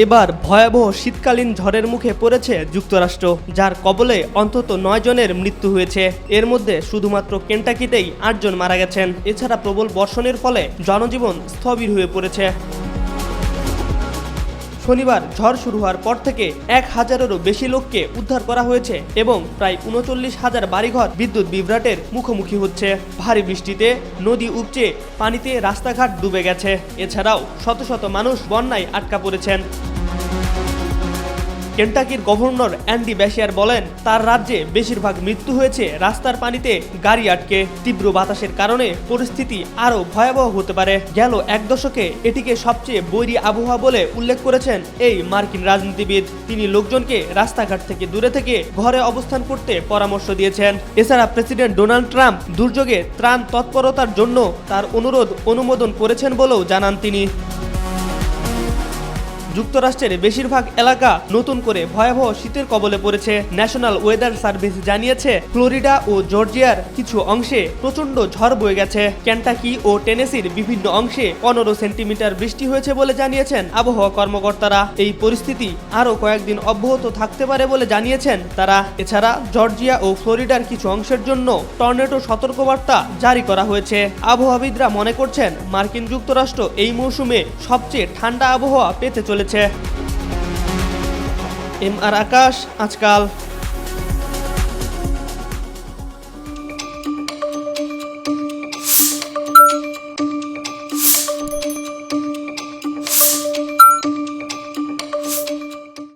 এবার ভয়াবহ শীতকালীন ঝড়ের মুখে পড়েছে যুক্তরাষ্ট্র, যার কবলে অন্তত 9 জনের মৃত্যু হয়েছে। এর মধ্যে শুধুমাত্র কেন্টাকিতেই 8 জন মারা গেছেন। এছাড়া প্রবল বর্ষণের ফলে জনজীবন স্থবির হয়ে পড়েছে। শনিবার ঝড় শুরু হওয়ার পর থেকে 1000-এরও বেশি লোককে উদ্ধার করা হয়েছে এবং প্রায় 39,000 বাড়িঘর বিদ্যুৎ বিভ্রাটের মুখোমুখি হচ্ছে। ভারী বৃষ্টিতে নদী উপচে পানিতে রাস্তাঘাট ডুবে গেছে। এছাড়াও শত শত মানুষ বন্যায় আটকা পড়েছেন। কেন্টাকির গভর্নর অ্যান্ডি ব্যাশিয়ার বলেন, তার রাজ্যে বেশিরভাগ মৃত্যু হয়েছে রাস্তার পানিতে গাড়ি আটকে। তীব্র বাতাসের কারণে পরিস্থিতি আরও ভয়াবহ হতে পারে। গেল এক দশকে এটিকে সবচেয়ে বৈরী আবহাওয়া বলে উল্লেখ করেছেন এই মার্কিন রাজনীতিবিদ। তিনি লোকজনকে রাস্তাঘাট থেকে দূরে থেকে ঘরে অবস্থান করতে পরামর্শ দিয়েছেন। এছাড়া প্রেসিডেন্ট ডোনাল্ড ট্রাম্প দুর্যোগে ত্রাণ তৎপরতার জন্য তার অনুমোদন করেছেন বলেও জানান তিনি। যুক্তরাষ্ট্রের বেশিরভাগ এলাকা নতুন করে ভয়াবহ শীতের কবলে পড়েছে। ন্যাশনাল ওয়েদার সার্ভিস জানিয়েছে, ফ্লোরিডা ও জর্জিয়ার কিছু অংশে প্রচণ্ড ঝড় বয়ে গেছে। কেন্টাকি ও টেনেসির বিভিন্ন অংশে 15 সেন্টিমিটার বৃষ্টি হয়েছে বলে জানিয়েছেন আবহাওয়া কর্মকর্তারা। এই পরিস্থিতি আরও কয়েকদিন অব্যাহত থাকতে পারে বলে জানিয়েছেন তারা। এছাড়া জর্জিয়া ও ফ্লোরিডার কিছু অংশের জন্য টর্নেডো সতর্কবার্তা জারি করা হয়েছে। আবহাওয়াবিদরা মনে করছেন, মার্কিন যুক্তরাষ্ট্র এই মৌসুমে সবচেয়ে ঠান্ডা আবহাওয়া পেতে চলেছে। এম আর আকাশ, আজকাল।